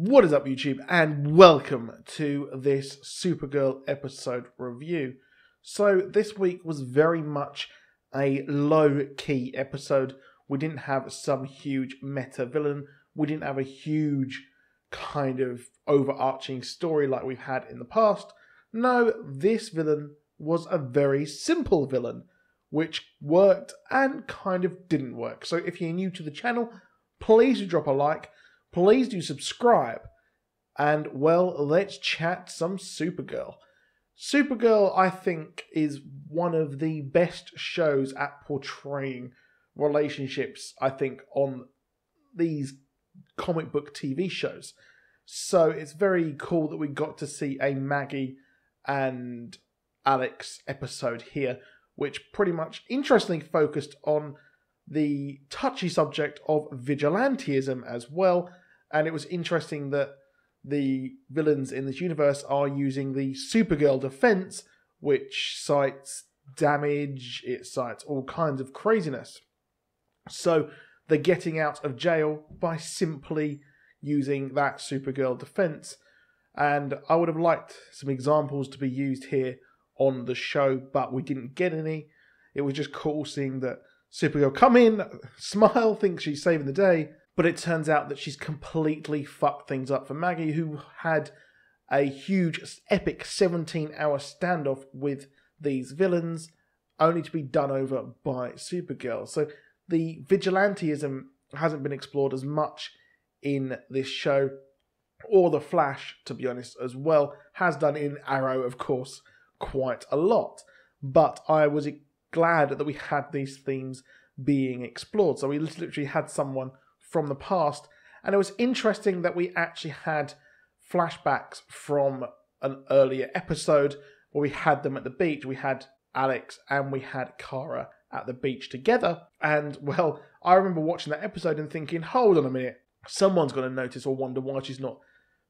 What is up, YouTube, and welcome to this Supergirl episode review. So this week was very much a low-key episode. We didn't have some huge meta villain. We didn't have a huge kind of overarching story like we've had in the past. No, this villain was a very simple villain, which worked and kind of didn't work. So if you're new to the channel, please do drop a like. Please do subscribe, and well, let's chat some Supergirl. Supergirl, I think, is one of the best shows at portraying relationships, I think, on these comic book TV shows. So it's very cool that we got to see a Maggie and Alex episode here, which pretty much interestingly focused on the touchy subject of vigilantism as well. And it was interesting that the villains in this universe are using the Supergirl defense, which cites damage, it cites all kinds of craziness. So they're getting out of jail by simply using that Supergirl defense. And I would have liked some examples to be used here on the show, but we didn't get any. It was just cool seeing that Supergirl come in, smile, think she's saving the day, but it turns out that she's completely fucked things up for Maggie, who had a huge, epic 17-hour standoff with these villains, only to be done over by Supergirl. So the vigilantism hasn't been explored as much in this show, or The Flash, to be honest, as well. Has done in Arrow, of course, quite a lot. But I was glad that we had these themes being explored. So we literally had someone from the past, and it was interesting that we actually had flashbacks from an earlier episode where we had them at the beach. We had Alex and we had Kara at the beach together, and well, I remember watching that episode and thinking, hold on a minute, someone's going to notice or wonder why she's not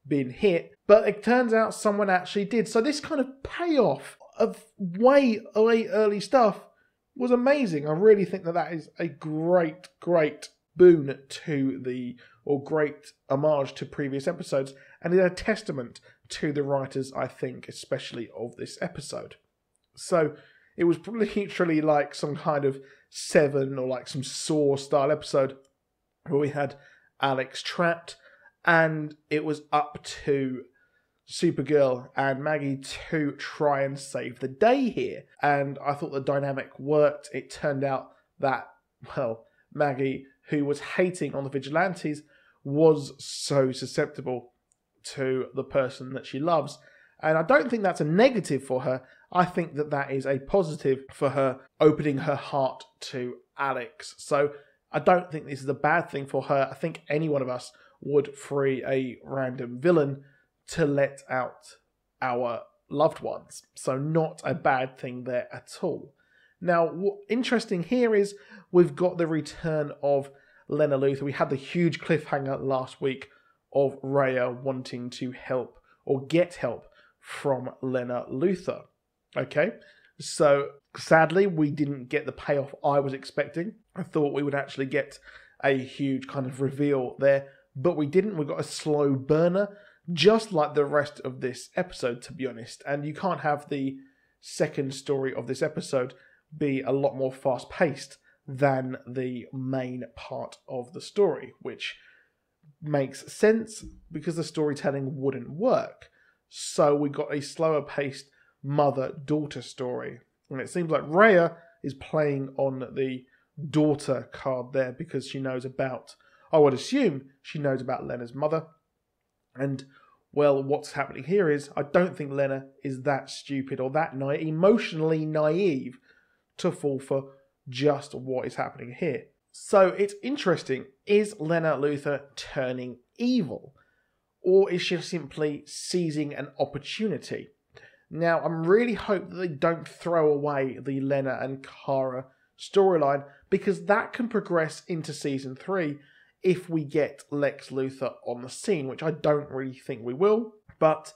being hit, but it turns out someone actually did. So this kind of payoff of way early stuff was amazing. I really think that is a great boon to or great homage to previous episodes, and is a testament to the writers, I think, especially of this episode. So it was literally like some kind of Seven or like some Saw style episode where we had Alex trapped, and it was up to Supergirl and Maggie to try and save the day here. And I thought the dynamic worked. It turned out that, well, Maggie, who was hating on the vigilantes, was so susceptible to the person that she loves. And I don't think that's a negative for her. I think that that is a positive for her, opening her heart to Alex. So I don't think this is a bad thing for her. I think any one of us would free a random villain to let out our loved ones. So not a bad thing there at all. Now, what's interesting here is we've got the return of Lena Luthor. We had the huge cliffhanger last week of Rhea wanting to help or get help from Lena Luthor. Okay, so sadly, we didn't get the payoff I was expecting. I thought we would actually get a huge kind of reveal there, but we didn't. We got a slow burner, just like the rest of this episode, to be honest. And you can't have the second story of this episode be a lot more fast-paced than the main part of the story, which makes sense because the storytelling wouldn't work. So we got a slower-paced mother-daughter story. And it seems like Rhea is playing on the daughter card there because she knows about, I would assume, she knows about Lena's mother. And, well, what's happening here is I don't think Lena is that stupid or that emotionally naive to fall for just what is happening here. So it's interesting, is Lena Luthor turning evil? Or is she simply seizing an opportunity? Now, I'm really hoping that they don't throw away the Lena and Kara storyline, because that can progress into Season 3 if we get Lex Luthor on the scene, which I don't really think we will, but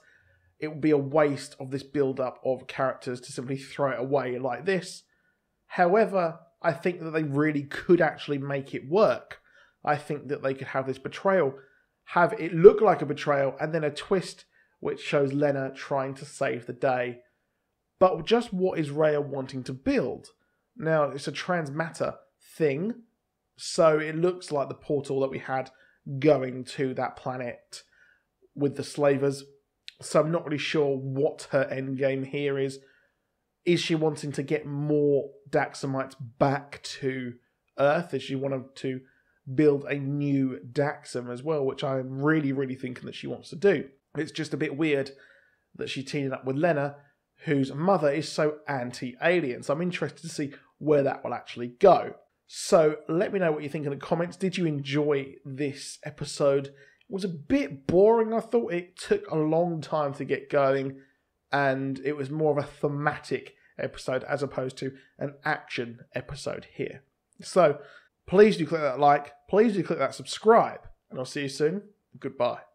it would be a waste of this build-up of characters to simply throw it away like this. However, I think that they really could actually make it work. I think that they could have this betrayal have it look like a betrayal, and then a twist which shows Lena trying to save the day. But just what is Rhea wanting to build? Now, it's a transmatter thing, so it looks like the portal that we had going to that planet with the slavers. So I'm not really sure what her end game here is. Is she wanting to get more Daxamites back to Earth? Is she wanting to build a new Daxam as well, which I'm really thinking that she wants to do. It's just a bit weird that she teamed up with Lena, whose mother is so anti-alien. So I'm interested to see where that will actually go. So let me know what you think in the comments. Did you enjoy this episode? It was a bit boring. I thought it took a long time to get going, and it was more of a thematic episode as opposed to an action episode here. So please do click that like, please do click that subscribe, and I'll see you soon. Goodbye.